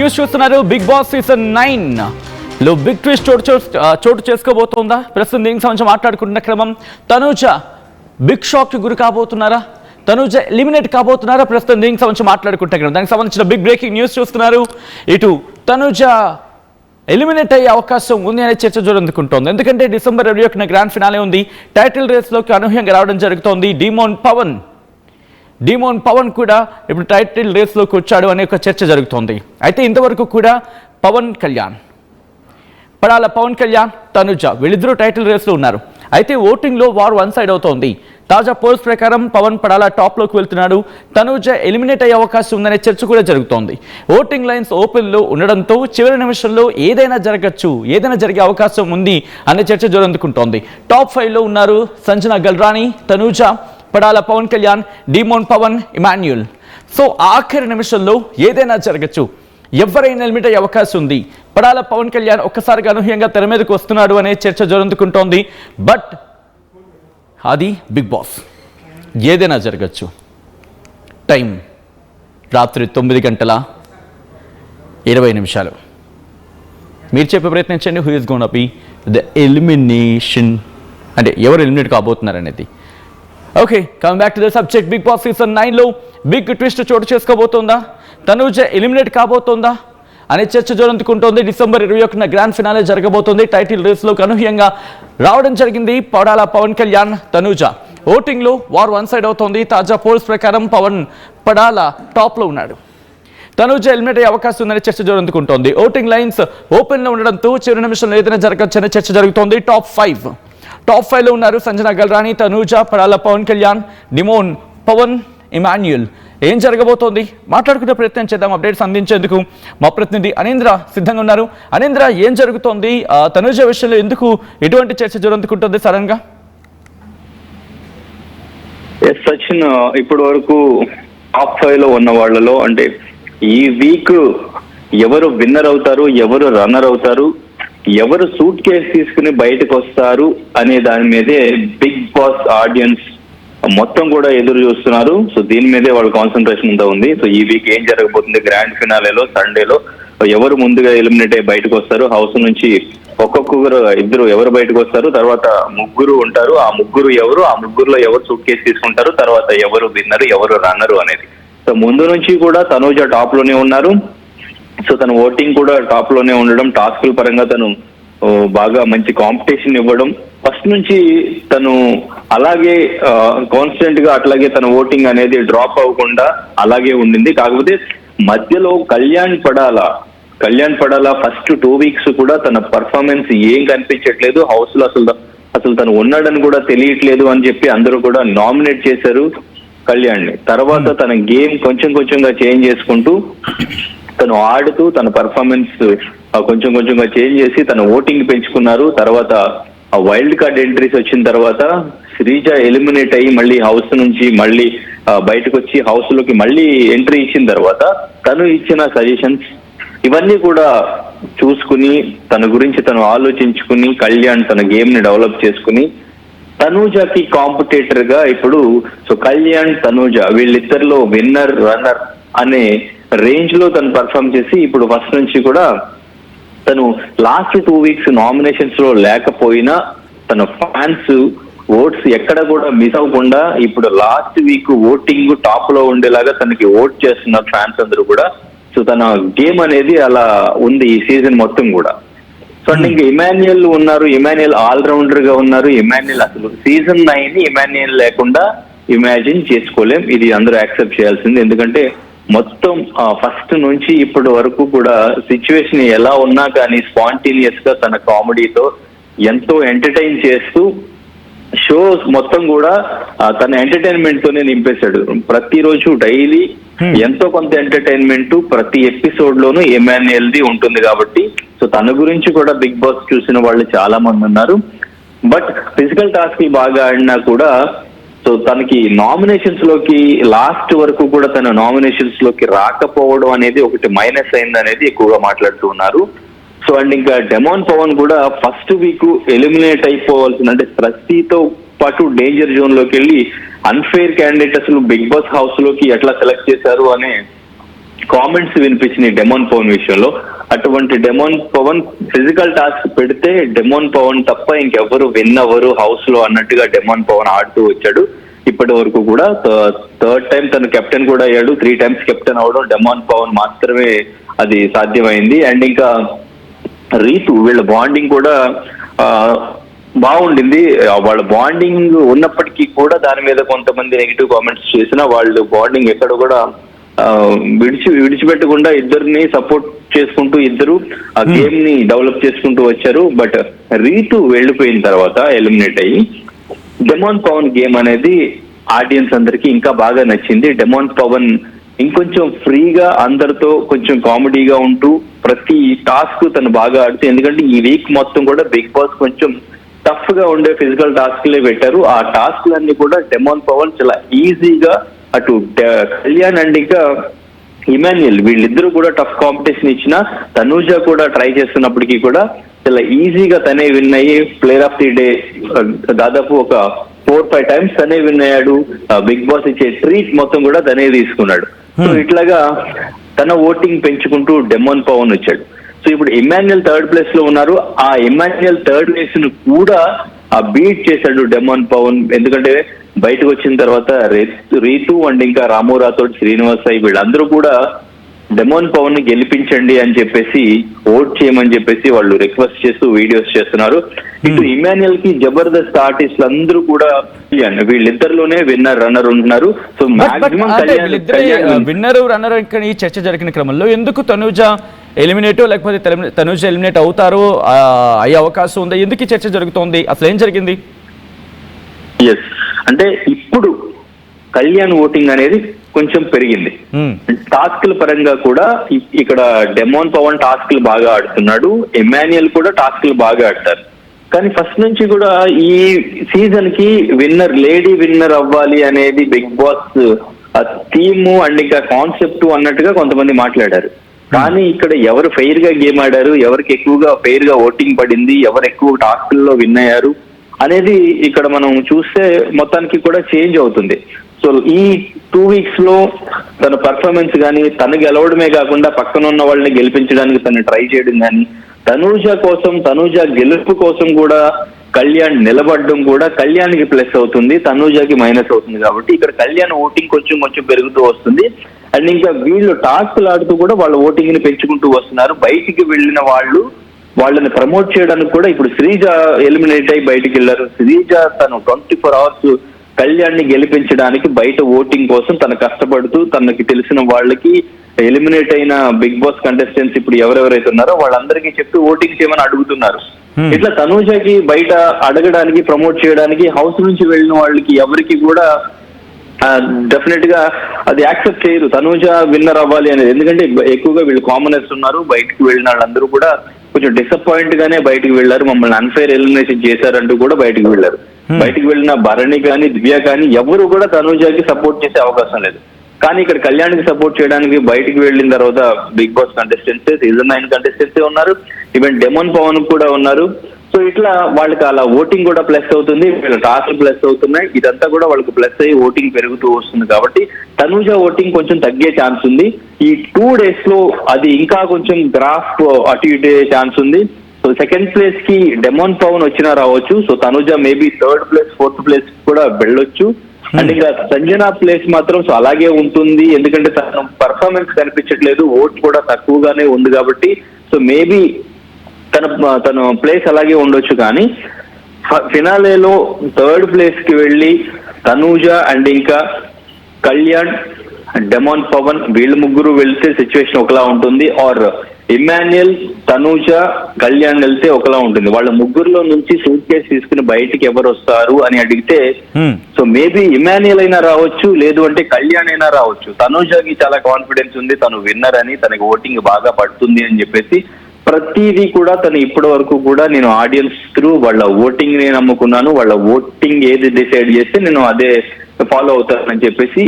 News చూస్తున్నారు. Big Boss season 9 లో big twist చోటు చేసుకోబోతోందా? ప్రస్తుతం దీనికి సంబంధించి మాట్లాడుకుంటున్న క్రమం తనూజ బిగ్ షాక్ కి గురి కాబోతున్నారా? తనూజ ఎలిమినేట్ కాబోతున్నారా? ప్రస్తుతం దీనికి సంబంధించి మాట్లాడుకుంటున్న క్రమం దానికి సంబంధించిన బిగ్ బ్రేకింగ్ న్యూస్ చూస్తున్నారు. ఇటు తనూజ ఎలిమినేట్ అయ్యే అవకాశం ఉంది అనే చర్చ జోరందుకుంటోంది. ఎందుకంటే డిసెంబర్ 21న గ్రాండ్ ఫినాలే ఉంది. టైటిల్ రేస్లోకి అనూహ్యంగా రావడం జరుగుతోంది. డీమోన్ పవన్ కూడా ఇప్పుడు టైటిల్ రేస్లోకి వచ్చాడు అనే ఒక చర్చ జరుగుతోంది. అయితే ఇంతవరకు కూడా పడాల పవన్ కళ్యాణ్, తనుజ వీళ్ళిద్దరూ టైటిల్ రేస్లో ఉన్నారు. అయితే ఓటింగ్లో వార్ వన్ సైడ్ అవుతోంది. తాజా పోల్స్ ప్రకారం పవన్ పడాల టాప్లోకి వెళ్తున్నాడు. తనుజ ఎలిమినేట్ అయ్యే అవకాశం ఉందనే చర్చ కూడా జరుగుతోంది. ఓటింగ్ లైన్స్ ఓపెన్లో ఉండడంతో చివరి నిమిషంలో ఏదైనా జరిగే అవకాశం ఉంది అనే చర్చ జోరందుకుంటోంది. టాప్ 5లో ఉన్నారు Sanjana Galrani, Tanuja, Padala Pawan Kalyan, demon Pawan, Emmanuel. So ఆఖరి నిమిషంలో ఏదైనా జరగచ్చు, ఎవరైనా ఎలిమినేట్ అయ్యే అవకాశం ఉంది. పడాల పవన్ కళ్యాణ్ ఒక్కసారిగా అనూహ్యంగా తెర మీదకు వస్తున్నాడు అనే చర్చ జోరందుకుంటోంది. బట్ అది బిగ్ బాస్, ఏదైనా జరగచ్చు. టైం రాత్రి 9:20. మీరు చెప్పే ప్రయత్నించండి. Who is gonna be the elimination, అంటే ఎవరు ఎలిమినేట్ కాబోతున్నారు అనేది. Okay, come back to the subject. Bigg Boss season 9లో బిగ్ ట్విస్ట్ చోటు చేసుకోబోతోందా? తనూజ ఎలిమినేట్ కాబోతోందా అనే చర్చ జోరందుకుంటోంది. డిసెంబర్ 21న గ్రాండ్ ఫినాలే జరగబోతోంది. టైటిల్ రేస్లోకి అనూహ్యంగా రావడం జరిగింది పడాల పవన్ కళ్యాణ్, తనూజ. ఓటింగ్లో వార్ వన్ సైడ్ అవుతోంది. తాజా పోల్స్ ప్రకారం పడాల టాప్లో ఉన్నాడు. తనూజ ఎలిమినేట్ అయ్యే అవకాశం ఉందనే చర్చ జోరందుకుంటోంది. ఓటింగ్ లైన్స్ ఓపెన్లో ఉండడంతో చివరి నిమిషంలో ఏదైనా జరగచ్చనే చర్చ జరుగుతోంది. టాప్ 5లో ఉన్నారు సంజన గల్రాని, తనూజ, పడాల పవన్ కళ్యాణ్, డిమోన్ పవన్, ఇమాన్యుల్. ఏం జరగబోతోంది మాట్లాడుకునే ప్రయత్నం చేద్దాం. అప్డేట్స్ అందించేందుకు మా ప్రతినిధి అనేంద్ర సిద్ధంగా ఉన్నారు. అనేంద్ర, ఏం జరుగుతోంది? తనూజ విషయంలో ఎందుకు ఎటువంటి చర్చ జోరందుకుంటుంది సడన్ గా? సచిన్, ఇప్పటి వరకు టాప్ 5లో ఉన్న వాళ్ళలో అంటే ఈ వీక్ ఎవరు విన్నర్ అవుతారు, ఎవరు రన్నర్ అవుతారు, ఎవరు సూట్ కేసు తీసుకుని బయటకు వస్తారు అనే దాని మీదే బిగ్ బాస్ ఆడియన్స్ మొత్తం కూడా ఎదురు చూస్తున్నారు. సో దీని మీదే వాళ్ళ కాన్సన్ట్రేషన్ అంతా ఉంది. సో ఈ వీక్ ఏం జరగబోతుంది, గ్రాండ్ ఫినాలేలో సండేలో ఎవరు ముందుగా ఎలిమినేట్ అయ్యి బయటకు వస్తారు, హౌస్ నుంచి ఇద్దరు ఎవరు బయటకు వస్తారు, తర్వాత ముగ్గురు ఉంటారు, ఆ ముగ్గురు ఎవరు, ఆ ముగ్గురులో ఎవరు సూట్ కేసు తీసుకుంటారు, తర్వాత ఎవరు విన్నరు, ఎవరు రన్నరు అనేది. సో ముందు నుంచి కూడా తనూజ టాప్ లోనే ఉన్నారు. సో తన ఓటింగ్ కూడా టాప్ లోనే ఉండడం, టాస్కుల పరంగా తను బాగా మంచి కాంపిటీషన్ ఇవ్వడం, ఫస్ట్ నుంచి తను అలాగే కాన్స్టెంట్ గా అట్లాగే తన ఓటింగ్ అనేది డ్రాప్ అవ్వకుండా అలాగే ఉండింది. కాకపోతే మధ్యలో కళ్యాణ్ పడాల ఫస్ట్ 2 వీక్స్ కూడా తన పర్ఫార్మెన్స్ ఏం కనిపించట్లేదు, హౌస్ లో అసలు తను ఉన్నాడని కూడా తెలియట్లేదు అని చెప్పి అందరూ కూడా నామినేట్ చేశారు కళ్యాణ్ ని. తర్వాత తన గేమ్ కొంచెంగా చేంజ్ చేసుకుంటూ తను ఆడుతూ తన పర్ఫార్మెన్స్ కొంచెంగా చేంజ్ చేసి తన ఓటింగ్ పెంచుకున్నారు. తర్వాత ఆ వైల్డ్ కార్డ్ ఎంట్రీస్ వచ్చిన తర్వాత శ్రీజ ఎలిమినేట్ అయ్యి మళ్ళీ హౌస్ నుంచి మళ్ళీ బయటకు వచ్చి హౌస్ లోకి మళ్ళీ ఎంట్రీ ఇచ్చిన తర్వాత తను ఇచ్చిన సజెషన్స్ ఇవన్నీ కూడా చూసుకుని తన గురించి తను ఆలోచించుకుని కళ్యాణ్ తన గేమ్ ని డెవలప్ చేసుకుని తనూజకి కాంపిటేటర్ గా ఇప్పుడు సో కళ్యాణ్ తనూజ వీళ్ళిద్దరిలో విన్నర్ రన్నర్ అనే రేంజ్ లో తను పర్ఫామ్ చేసి ఇప్పుడు ఫస్ట్ నుంచి కూడా తను లాస్ట్ 2 వీక్స్ నామినేషన్స్ లో లేకపోయినా తన ఫ్యాన్స్ ఓట్స్ ఎక్కడ కూడా మిస్ అవ్వకుండా ఇప్పుడు లాస్ట్ వీక్ ఓటింగ్ టాప్ లో ఉండేలాగా తనకి ఓట్ చేస్తున్నారు ఫ్యాన్స్ అందరూ కూడా. సో తన గేమ్ అనేది అలా ఉంది ఈ సీజన్ మొత్తం కూడా. సో అంటే ఇంకా ఇమాన్యుయల్ ఉన్నారు, ఇమాన్యుయల్ ఆల్రౌండర్ గా ఉన్నారు. ఇమాన్యుయల్ అసలు సీజన్ 9 ఇమాన్యుయల్ లేకుండా ఇమాజిన్ చేసుకోలేం, ఇది అందరూ యాక్సెప్ట్ చేయాల్సింది. ఎందుకంటే మొత్తం ఫస్ట్ నుంచి ఇప్పటి వరకు కూడా సిచ్యువేషన్ ఎలా ఉన్నా కానీ స్పాంటేనియస్ గా తన కామెడీతో ఎంతో ఎంటర్టైన్ చేస్తూ షోస్ మొత్తం కూడా తన ఎంటర్టైన్మెంట్ తోనే నింపేశాడు. ప్రతిరోజు డైలీ ఎంతో కొంత ఎంటర్టైన్మెంట్ ప్రతి ఎపిసోడ్ లోనూ ఇమాన్యుయల్ ది ఉంటుంది కాబట్టి సో తన గురించి కూడా బిగ్ బాస్ చూసిన వాళ్ళు చాలా మంది ఉన్నారు. బట్ ఫిజికల్ టాస్క్ బాగా ఆడినా కూడా సో తనకి నామినేషన్స్ లోకి లాస్ట్ వరకు కూడా తన నామినేషన్స్ లోకి రాకపోవడం అనేది ఒకటి మైనస్ అయింది అనేది ఎక్కువగా మాట్లాడుతూ ఉన్నారు. సో అండ్ ఇంకా డెమోన్ పవన్ కూడా ఫస్ట్ వీక్ ఎలిమినేట్ అయిపోవాల్సిన అంటే ప్రతితో పాటు డేంజర్ జోన్ లోకి వెళ్ళి అన్ఫెయిర్ క్యాండిడేట్ అసలు బిగ్ బాస్ హౌస్ లోకి ఎట్లా సెలెక్ట్ చేశారు అనే కామెంట్స్ వినిపించినాయి డెమోన్ పవన్ విషయంలో. అటువంటి డెమోన్ పవన్ ఫిజికల్ టాస్క్ పెడితే డెమోన్ పవన్ తప్ప ఇంకెవరు విన్ అవ్వరు హౌస్ లో అన్నట్టుగా డెమోన్ పవన్ ఆడుతూ వచ్చాడు. ఇప్పటి వరకు కూడా థర్డ్ టైం తను కెప్టెన్ కూడా అయ్యాడు. 3 times కెప్టెన్ అవడం డెమోన్ పవన్ మాత్రమే అది సాధ్యమైంది. అండ్ ఇంకా రీతు వీళ్ళ బాండింగ్ కూడా బాగుండింది. వాళ్ళ బాండింగ్ ఉన్నప్పటికీ కూడా దాని మీద కొంతమంది నెగిటివ్ కామెంట్స్ చేసినా వాళ్ళు బాండింగ్ ఎక్కడ కూడా విడిచిపెట్టకుండా ఇద్దరిని సపోర్ట్ చేసుకుంటూ ఇద్దరు ఆ గేమ్ ని డెవలప్ చేసుకుంటూ వచ్చారు. బట్ రీతు వెళ్ళిపోయిన తర్వాత ఎలిమినేట్ అయ్యి డెమోన్ పవన్ గేమ్ అనేది ఆడియన్స్ అందరికి ఇంకా బాగా నచ్చింది. డెమోన్ పవన్ ఇంకొంచెం ఫ్రీగా అందరితో కొంచెం కామెడీగా ఉంటూ ప్రతి టాస్క్ తను బాగా ఆడుతూ, ఎందుకంటే ఈ వీక్ మొత్తం కూడా బిగ్ బాస్ కొంచెం టఫ్ గా ఉండే ఫిజికల్ టాస్క్లే పెట్టారు. ఆ టాస్క్లన్నీ కూడా డెమోన్ పవన్ చాలా ఈజీగా అటు కళ్యాణ్ అండ్ ఇంకా ఇమాన్యుయల్ వీళ్ళిద్దరూ కూడా టఫ్ కాంపిటీషన్ ఇచ్చిన, తనూజ కూడా ట్రై చేస్తున్నప్పటికీ కూడా చాలా ఈజీగా తనే విన్ అయ్యి ప్లేయర్ ఆఫ్ ది డే దాదాపు ఒక 4-5 times తనే విన్ అయ్యాడు. బిగ్ బాస్ ఇచ్చే ట్రీట్ మొత్తం కూడా తనే తీసుకున్నాడు. సో ఇట్లాగా తన ఓటింగ్ పెంచుకుంటూ డెమోన్ పవన్ వచ్చాడు. సో ఇప్పుడు ఇమాన్యుయల్ 3rd place లో ఉన్నారు. ఆ ఇమాన్యుయల్ 3rd place ను కూడా బీట్ చేశాడు డెమోన్ పవన్. ఎందుకంటే బయటకు వచ్చిన తర్వాత రీతు అండ్ ఇంకా రాము రాథోడ్, శ్రీనివాస్ అయ్యి వీళ్ళందరూ కూడా డెమోన్ పవన్ ని గెలిపించండి అని చెప్పేసి ఓట్ చేయమని చెప్పేసి వాళ్ళు రిక్వెస్ట్ చేస్తూ వీడియోస్ చేస్తున్నారు. ఇటు ఇమాన్యుయల్ కి జబర్దస్త్ ఆర్టిస్టులు అందరూ కూడా వీళ్ళిద్దరిలోనే విన్నర్ రన్నర్ ఉంటున్నారు. సో మాక్సిమం విన్నర్ రన్నర్ ఈ చర్చ జరిగిన క్రమంలో ఎందుకు తనూజ ఎలిమినేట్ లేకపోతే తనూజ ఎలిమినేట్ అవుతారు అయ్యే అవకాశం ఉందా? ఎందుకు ఈ చర్చ జరుగుతోంది? అసలు ఏం జరిగింది? ఎస్ అంటే ఇప్పుడు కళ్యాణ్ ఓటింగ్ అనేది కొంచెం పెరిగింది. టాస్క్ల పరంగా కూడా ఇక్కడ డెమోన్ పవన్ టాస్క్లు బాగా ఆడుతున్నాడు, ఇమాన్యుయల్ కూడా టాస్క్లు బాగా ఆడతారు. కానీ ఫస్ట్ నుంచి కూడా ఈ సీజన్ కి విన్నర్ లేడీ విన్నర్ అవ్వాలి అనేది బిగ్ బాస్ థీమ్ అండ్ ఇంకా కాన్సెప్ట్ అన్నట్టుగా కొంతమంది మాట్లాడారు. కానీ ఇక్కడ ఎవరు ఫెయిర్ గా గేమ్ ఆడారు, ఎవరికి ఎక్కువగా ఫెయిర్ గా ఓటింగ్ పడింది, ఎవరు ఎక్కువ టాస్క్ల్లో విన్ అయ్యారు అనేది ఇక్కడ మనం చూస్తే మొత్తానికి కూడా చేంజ్ అవుతుంది. సో ఈ 2 weeks లో తన పర్ఫార్మెన్స్ కానీ, తను గెలవడమే కాకుండా పక్కన ఉన్న వాళ్ళని గెలిపించడానికి తను ట్రై చేయడం కానీ, తనూజ గెలుపు కోసం కూడా కళ్యాణ్ నిలబడడం కూడా కళ్యాణ్కి ప్లస్ అవుతుంది, తనూజకి మైనస్ అవుతుంది. కాబట్టి ఇక్కడ కళ్యాణ్ ఓటింగ్ కొంచెం పెరుగుతూ వస్తుంది. అండ్ ఇంకా వీళ్ళు టాస్క్లు ఆడుతూ కూడా వాళ్ళ ఓటింగ్ ని పెంచుకుంటూ వస్తున్నారు. బయటికి వెళ్ళిన వాళ్ళని ప్రమోట్ చేయడానికి కూడా ఇప్పుడు శ్రీజ ఎలిమినేట్ అయ్యి బయటికి వెళ్ళారు. శ్రీజ తను 24 hours కళ్యాణ్ ని గెలిపించడానికి బయట ఓటింగ్ కోసం తను కష్టపడుతూ తనకి తెలిసిన వాళ్ళకి ఎలిమినేట్ అయిన బిగ్ బాస్ కంటెస్టెంట్స్ ఇప్పుడు ఎవరెవరైతే ఉన్నారో వాళ్ళందరికీ చెప్తూ ఓటింగ్ చేయమని అడుగుతున్నారు. ఇట్లా తనూజకి బయట అడగడానికి ప్రమోట్ చేయడానికి హౌస్ నుంచి వెళ్ళిన వాళ్ళకి ఎవరికి కూడా డెఫినెట్ గా అది యాక్సెప్ట్ చేయరు తనూజ విన్నర్ అవ్వాలి అనేది. ఎందుకంటే ఎక్కువగా వీళ్ళు కామనర్స్ ఉన్నారు, బయటకు వెళ్ళిన వాళ్ళందరూ కూడా కొంచెం డిసప్పాయింట్ గానే బయటకు వెళ్ళారు, మమ్మల్ని అన్ఫైర్ ఎలిమినేషన్ చేశారంటూ కూడా బయటకు వెళ్ళారు. బయటకు వెళ్ళిన భరణి కానీ దివ్య కానీ ఎవరు కూడా తనూజకి సపోర్ట్ చేసే అవకాశం లేదు. కానీ ఇక్కడ కళ్యాణ్కి సపోర్ట్ చేయడానికి బయటికి వెళ్ళిన తర్వాత Bigg Boss contestants, season 9 contestants ఉన్నారు, ఈవెన్ డెమోన్ పవన్ కూడా ఉన్నారు. సో ఇట్లా వాళ్ళకి అలా ఓటింగ్ కూడా ప్లస్ అవుతుంది, వీళ్ళ టాస్క్ ప్లస్ అవుతున్నాయి, ఇదంతా కూడా వాళ్ళకి ప్లస్ అయ్యి ఓటింగ్ పెరుగుతూ వస్తుంది. కాబట్టి తనూజ ఓటింగ్ కొంచెం తగ్గే ఛాన్స్ ఉంది. ఈ 2 days లో అది ఇంకా కొంచెం గ్రాఫ్ అటు ఇటు ఛాన్స్ ఉంది. సో 2nd place కి డెమోన్ పవన్ వచ్చినా రావచ్చు. So Tanuja maybe 3rd place 4th place కూడా వెళ్ళొచ్చు. అండ్ ఇంకా సంజన ప్లేస్ మాత్రం సో అలాగే ఉంటుంది, ఎందుకంటే తన పర్ఫార్మెన్స్ కనిపించట్లేదు, ఓట్ కూడా తక్కువగానే ఉంది కాబట్టి సో మేబీ తన ప్లేస్ అలాగే ఉండొచ్చు. కానీ ఫినాలేలో 3rd place కి వెళ్ళి తనూజ అండ్ ఇంకా కళ్యాణ్, డెమోన్ పవన్ వీళ్ళు ముగ్గురు వెళ్తే సిచ్యువేషన్ ఒకలా ఉంటుంది, ఆర్ ఇమాన్యుయల్, తనూజ, కళ్యాణ్ వెళ్తే ఒకలా ఉంటుంది. వాళ్ళ ముగ్గురులో నుంచి సూట్ కేసు తీసుకుని బయటికి ఎవరు వస్తారు అని అడిగితే సో మేబీ ఇమాన్యుయల్ అయినా రావచ్చు, లేదు అంటే కళ్యాణ్ అయినా రావచ్చు. తనూజకి చాలా కాన్ఫిడెన్స్ ఉంది, తను విన్నర్ అని, తనకి ఓటింగ్ బాగా పడుతుంది అని చెప్పేసి ప్రతిదీ కూడా తను ఇప్పటి వరకు కూడా నేను ఆడియన్స్ త్రూ వాళ్ళ ఓటింగ్ ని నమ్ముకున్నాను, వాళ్ళ ఓటింగ్ ఏది డిసైడ్ చేస్తే నేను అదే ఫాలో అవుతానని చెప్పేసి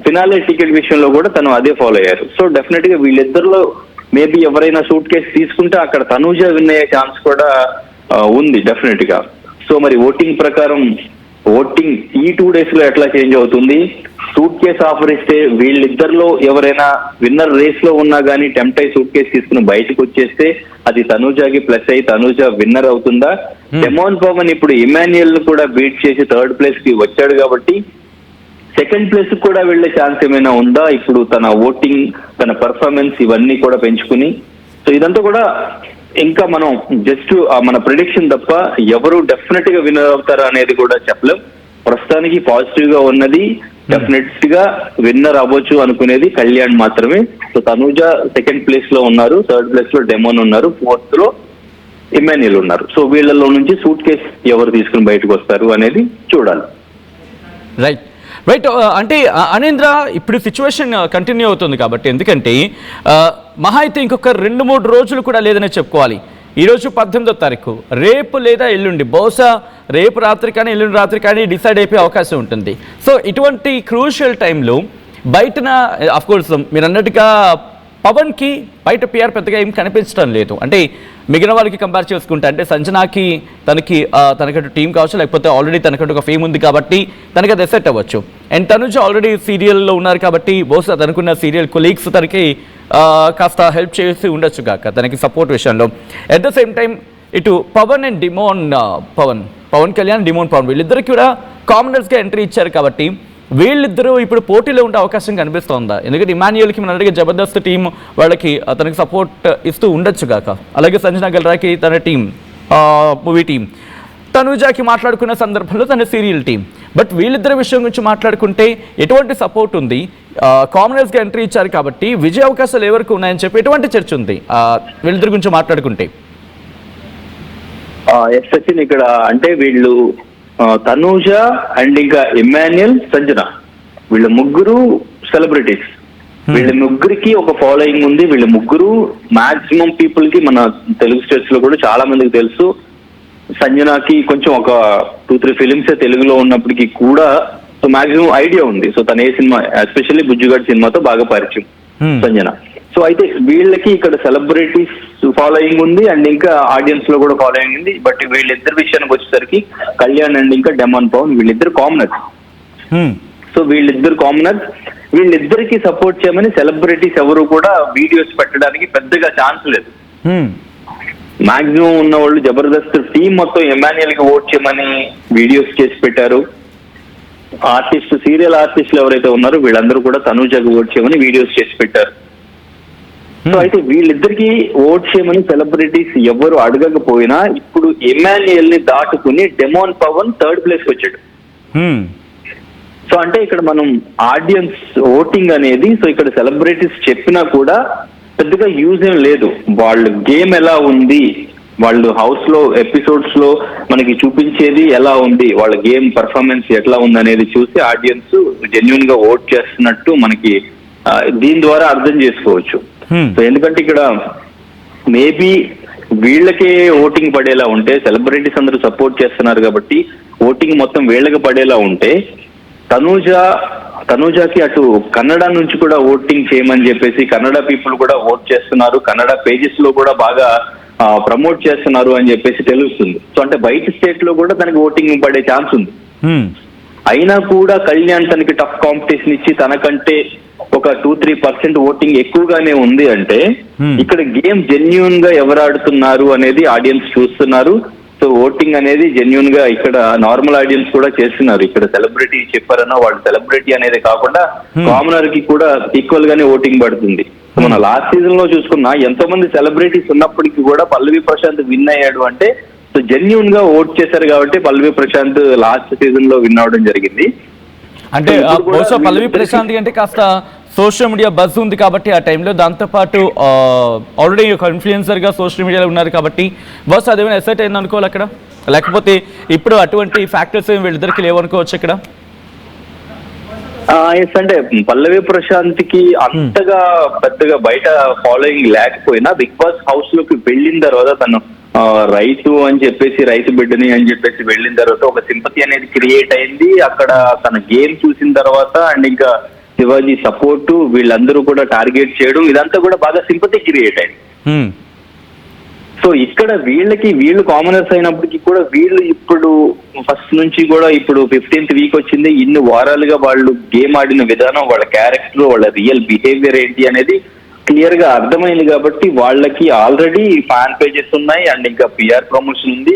ఫినాలే టికెట్ విషయంలో కూడా తను అదే ఫాలో అయ్యారు. సో డెఫినెట్ గా వీళ్ళిద్దరిలో మేబీ ఎవరైనా సూట్ కేసు తీసుకుంటే అక్కడ తనూజ విన్ అయ్యే ఛాన్స్ కూడా ఉంది డెఫినెట్ గా. సో మరి ఓటింగ్ ప్రకారం ఓటింగ్ ఈ 2 days లో ఎట్లా చేంజ్ అవుతుంది, సూట్ కేస్ ఆఫర్ ఇస్తే వీళ్ళిద్దరిలో ఎవరైనా విన్నర్ రేస్ లో ఉన్నా కానీ టెంప్ట్ అయి సూట్ కేస్ తీసుకుని బయటకు వచ్చేస్తే అది తనూజాకి ప్లస్ అయి తనూజ విన్నర్ అవుతుందా? డెమాన్ పవన్ ఇప్పుడు ఇమాన్యుయల్ ను కూడా బీట్ చేసి థర్డ్ ప్లేస్ కి వచ్చాడు కాబట్టి సెకండ్ ప్లేస్ కూడా వెళ్లే ఛాన్స్ ఏమైనా ఉందా? ఇప్పుడు తన ఓటింగ్, తన పర్ఫార్మెన్స్ ఇవన్నీ కూడా పెంచుకుని, సో ఇదంతా కూడా ఇంకా మనం జస్ట్ మన ప్రిడిక్షన్ తప్ప ఎవరు డెఫినెట్ గా విన్నర్ అవుతారా అనేది కూడా చెప్పలేం. ప్రస్తుతానికి పాజిటివ్ గా ఉన్నది డెఫినెట్ గా విన్నర్ అవ్వచ్చు అనుకునేది కళ్యాణ్ మాత్రమే. సో తనూజ సెకండ్ ప్లేస్ లో ఉన్నారు, థర్డ్ ప్లేస్ లో డెమోన్ ఉన్నారు, ఫోర్త్ లో ఇమాన్యుయల్ ఉన్నారు. సో వీళ్ళలో నుంచి సూట్ కేస్ ఎవరు తీసుకుని బయటకు వస్తారు అనేది చూడాలి. రైట్ రైట్ అంటే అనేంద్ర ఇప్పుడు సిచ్యువేషన్ కంటిన్యూ అవుతుంది కాబట్టి, ఎందుకంటే మహా అయితే ఇంకొక 2-3 రోజులు కూడా లేదనే చెప్పుకోవాలి. ఈరోజు 18వ తారీఖు, రేపు లేదా ఎల్లుండి, బహుశా రేపు రాత్రి కానీ ఎల్లుండి రాత్రి కానీ డిసైడ్ అయిపోయే అవకాశం ఉంటుంది. సో ఇటువంటి క్రూషియల్ టైంలో బయటన అఫ్కోర్స్ మీరు అన్నట్టుగా పవన్కి బయట పిఆర్ పెద్దగా ఏం కనిపించడం లేదు. అంటే మిగిలిన వాళ్ళకి కంపేర్ చేసుకుంటే, అంటే సంజనాకి తనకంటూ టీం కావచ్చు, లేకపోతే ఆల్రెడీ తనకంటూ ఒక ఫేమ్ ఉంది కాబట్టి తనకి అది ఎసెట్ అవ్వచ్చు. అండ్ తనుజ ఆల్రెడీ సీరియల్లో ఉన్నారు కాబట్టి బహుశా తనకున్న సీరియల్ కొలీగ్స్ తనకి కాస్త హెల్ప్ చేసి ఉండొచ్చు కాక తనకి సపోర్ట్ విషయంలో. అట్ ద సేమ్ టైం ఇటు పవన్ అండ్ పవన్ కళ్యాణ్, డిమోన్ పవన్ వీళ్ళిద్దరికి కూడా కామనర్స్గా ఎంట్రీ ఇచ్చారు కాబట్టి వీళ్ళిద్దరూ ఇప్పుడు పోటీలో ఉండే అవకాశం కనిపిస్తోందా? ఎందుకంటే ఇమాన్యుయల్కి మన అడిగే జబర్దస్త్ టీం వాళ్ళకి తనకి సపోర్ట్ ఇస్తూ ఉండొచ్చు కాక, అలాగే సంజనా గల్రాకి తన టీం, మూవీ టీం, తనుజాకి మాట్లాడుకున్న సందర్భంలో తన సీరియల్ టీం. బట్ వీళ్ళిద్దరి విషయం గురించి మాట్లాడుకుంటే ఎటువంటి సపోర్ట్ ఉంది? కామనర్స్గా ఎంట్రీ ఇచ్చారు కాబట్టి విజయ అవకాశాలు ఎవరికి ఉన్నాయని చెప్పి ఎటువంటి చర్చ ఉంది వీళ్ళిద్దరి గురించి మాట్లాడుకుంటే? సచిన్, ఇక్కడ అంటే వీళ్ళు తనూజ అండ్ ఇంకా ఇమాన్యుయల్, సంజన, వీళ్ళ ముగ్గురు సెలబ్రిటీస్. వీళ్ళ ముగ్గురికి ఒక ఫాలోయింగ్ ఉంది. వీళ్ళ ముగ్గురు మాక్సిమం పీపుల్ కి మన తెలుగు స్టేట్స్ లో కూడా చాలా మందికి తెలుసు. సంజనాకి కొంచెం ఒక 2-3 ఫిలిమ్స్ తెలుగులో ఉన్నప్పటికీ కూడా సో మాక్సిమం ఐడియా ఉంది. సో తన ఏ సినిమా, ఎస్పెషల్లీ బుజ్జిగాడ్ సినిమాతో బాగా పరిచయం సంజన. సో అయితే వీళ్ళకి ఇక్కడ సెలబ్రిటీస్ ఫాలోయింగ్ ఉంది అండ్ ఇంకా ఆడియన్స్ లో కూడా ఫాలోయింగ్ ఉంది. బట్ వీళ్ళిద్దరి విషయానికి వచ్చేసరికి కళ్యాణ్ అండ్ ఇంకా డెమాన్ పవన్ వీళ్ళిద్దరు కామనర్స్. సో వీళ్ళిద్దరు కామనర్స్, వీళ్ళిద్దరికి సపోర్ట్ చేయమని సెలబ్రిటీస్ ఎవరు కూడా వీడియోస్ పెట్టడానికి పెద్దగా ఛాన్స్ లేదు. మాక్సిమం ఉన్న వాళ్ళు జబర్దస్త్ టీం మొత్తం ఇమాన్యుయల్ కి ఓట్ చేయమని వీడియోస్ చేసి పెట్టారు. ఆర్టిస్ట్, సీరియల్ ఆర్టిస్టులు ఎవరైతే ఉన్నారో వీళ్ళందరూ కూడా తనూజకి ఓట్ చేయమని వీడియోస్ చేసి పెట్టారు. సో అయితే వీళ్ళిద్దరికి ఓట్ చేయమని సెలబ్రిటీస్ ఎవరు అడగకపోయినా ఇప్పుడు ఇమాన్యుయల్ ని దాటుకుని డెమాన్ పవన్ థర్డ్ ప్లేస్ కి వచ్చాడు. సో అంటే ఇక్కడ మనం ఆడియన్స్ ఓటింగ్ అనేది, సో ఇక్కడ సెలబ్రిటీస్ చెప్పినా కూడా పెద్దగా యూజ్ ఏం లేదు. వాళ్ళు గేమ్ ఎలా ఉంది, వాళ్ళు హౌస్ లో ఎపిసోడ్స్ లో మనకి చూపించేది ఎలా ఉంది, వాళ్ళ గేమ్ పర్ఫార్మెన్స్ ఎట్లా ఉంది అనేది చూసి ఆడియన్స్ జెన్యున్ గా ఓట్ చేస్తున్నట్టు మనకి దీని ద్వారా అర్థం చేసుకోవచ్చు. సో ఎందుకంటే ఇక్కడ మేబీ వీళ్ళకే ఓటింగ్ పడేలా ఉంటే, సెలబ్రిటీస్ అందరూ సపోర్ట్ చేస్తున్నారు కాబట్టి ఓటింగ్ మొత్తం వీళ్ళకి పడేలా ఉంటే, తనూజాకి అటు కన్నడ నుంచి కూడా ఓటింగ్ చేయమని చెప్పేసి కన్నడ పీపుల్ కూడా ఓట్ చేస్తున్నారు, కన్నడ పేజెస్ లో కూడా బాగా ప్రమోట్ చేస్తున్నారు అని చెప్పేసి తెలుస్తుంది. సో అంటే బయట స్టేట్ లో కూడా తనకి ఓటింగ్ పడే ఛాన్స్ ఉంది. అయినా కూడా కళ్యాణ్ తనకి టఫ్ కాంపిటీషన్ ఇచ్చి తనకంటే ఒక 2-3% ఓటింగ్ ఎక్కువగానే ఉంది అంటే ఇక్కడ గేమ్ జెన్యూన్ గా ఎవరు ఆడుతున్నారు అనేది ఆడియన్స్ చూస్తున్నారు. సో ఓటింగ్ అనేది జెన్యూన్ గా ఇక్కడ నార్మల్ ఆడియన్స్ కూడా చేస్తున్నారు. ఇక్కడ సెలబ్రిటీ చెప్పారన్నా వాళ్ళు సెలబ్రిటీ అనేది కాకుండా కామనర్ కి కూడా ఈక్వల్ గానే ఓటింగ్ పడుతుంది. మన లాస్ట్ సీజన్ లో చూసుకున్నా ఎంతో మంది సెలబ్రిటీస్ ఉన్నప్పటికీ కూడా పల్లవి ప్రశాంత్ విన్ అయ్యాడు అంటే సో జెన్యూన్ గా ఓట్ చేశారు కాబట్టి పల్లవి ప్రశాంత్ లాస్ట్ సీజన్ లో విన్ అవడం జరిగింది. అంటే బహుశా పల్లవి ప్రశాంత్ అంటే కాస్త సోషల్ మీడియా బజ్ ఉంది కాబట్టి ఆ టైంలో, దాంతోపాటు ఆల్రెడీ ఒక ఇన్ఫ్లుయెన్సర్గా సోషల్ మీడియాలో ఉన్నారు కాబట్టి బహుశా అదేమైనా ఎసెట్ అయింది అనుకోవాలి అక్కడ, లేకపోతే ఇప్పుడు అటువంటి ఫ్యాక్టర్స్ ఏమి వీళ్ళిద్దరికి లేవనుకోవచ్చు ఇక్కడ. ఎస్, అంటే పల్లవి ప్రశాంత్ కి అంతగా పెద్దగా బయట ఫాలోయింగ్ లేకపోయినా బిగ్ బాస్ హౌస్ లోకి వెళ్ళిన తర్వాత తను రైతు అని చెప్పేసి, రైతు బిడ్డని అని చెప్పేసి వెళ్ళిన తర్వాత ఒక సింపతి అనేది క్రియేట్ అయింది. అక్కడ తన గేమ్ చూసిన తర్వాత అండ్ ఇంకా శివాజీ సపోర్టు వీళ్ళందరూ కూడా టార్గెట్ చేయడం ఇదంతా కూడా బాగా సింపతి క్రియేట్ అయింది. సో ఇక్కడ వీళ్ళు కామనర్స్ అయినప్పటికీ కూడా వీళ్ళు ఇప్పుడు ఫస్ట్ నుంచి కూడా ఇప్పుడు 15th వీక్ వచ్చింది, ఇన్ని వారాలుగా వాళ్ళు గేమ్ ఆడిన విధానం, వాళ్ళ క్యారెక్టర్, వాళ్ళ రియల్ బిహేవియర్ ఏంటి అనేది క్లియర్ గా అర్థమైంది. కాబట్టి వాళ్ళకి ఆల్రెడీ ఫ్యాన్ పేజెస్ ఉన్నాయి అండ్ ఇంకా పిఆర్ ప్రమోషన్ ఉంది.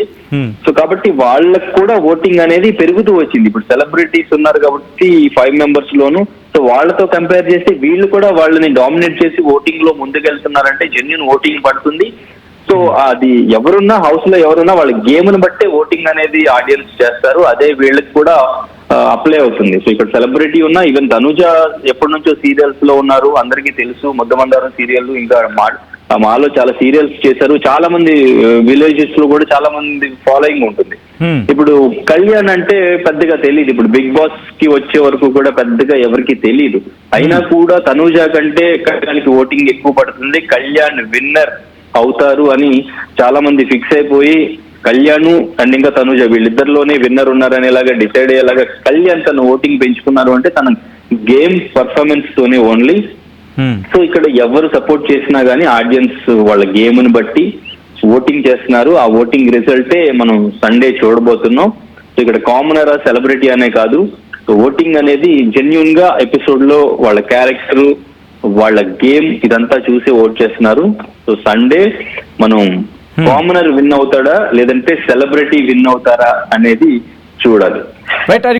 సో కాబట్టి వాళ్ళకి కూడా ఓటింగ్ అనేది పెరుగుతూ వచ్చింది. ఇప్పుడు సెలబ్రిటీస్ ఉన్నారు కాబట్టి ఈ 5 మెంబర్స్ లోను, సో వాళ్ళతో కంపేర్ చేస్తే వీళ్ళు కూడా వాళ్ళని డామినేట్ చేసి ఓటింగ్ లో ముందుకెళ్తున్నారంటే జెన్యూన్ ఓటింగ్ పడుతుంది. సో అది ఎవరున్నా హౌస్ లో ఎవరున్నా వాళ్ళ గేమ్ ని బట్టే ఓటింగ్ అనేది ఆడియన్స్ చేస్తారు, అదే వీళ్ళకి కూడా అప్లై అవుతుంది. సో ఇక్కడ సెలబ్రిటీ ఉన్నా, ఈవెన్ తనుజ ఎప్పటి నుంచో సీరియల్స్ లో ఉన్నారు, అందరికీ తెలుసు. ముద్దమందారం సీరియల్, ఇంకా మాలో చాలా సీరియల్స్ చేశారు. చాలా మంది విలేజెస్ లో కూడా చాలా మంది ఫాలోయింగ్ ఉంటుంది. ఇప్పుడు కళ్యాణ్ అంటే పెద్దగా తెలియదు, ఇప్పుడు బిగ్ బాస్ కి వచ్చే వరకు కూడా పెద్దగా ఎవరికి తెలియదు. అయినా కూడా తనుజ కంటే కళ్యాణ్కి ఓటింగ్ ఎక్కువ పడుతుంది, కళ్యాణ్ విన్నర్ అవుతారు అని చాలా మంది ఫిక్స్ అయిపోయి కళ్యాణ్ అండ్ ఇంకా తనుజ వీళ్ళిద్దరిలోనే విన్నర్ ఉన్నారనేలాగా డిసైడ్ అయ్యేలాగా కళ్యాణ్ తన ఓటింగ్ పెంచుకున్నారు అంటే తన గేమ్ పర్ఫార్మెన్స్ తోనే ఓన్లీ. సో ఇక్కడ ఎవరు సపోర్ట్ చేసినా గానీ ఆడియన్స్ వాళ్ళ గేమ్ ని బట్టి ఓటింగ్ చేస్తున్నారు. ఆ ఓటింగ్ రిజల్టే మనం సండే చూడబోతున్నాం. సో ఇక్కడ కామనర్ సెలబ్రిటీ అనే కాదు, ఓటింగ్ అనేది జెన్యూన్ గా ఎపిసోడ్ లో వాళ్ళ క్యారెక్టర్, వాళ్ళ గేమ్ ఇదంతా చూసి ఓట్ చేస్తున్నారు. సో సండే మనం కామనర్ విన్ అవుతాడా లేదంటే సెలబ్రిటీ విన్ అవుతారా అనేది చూడాలి.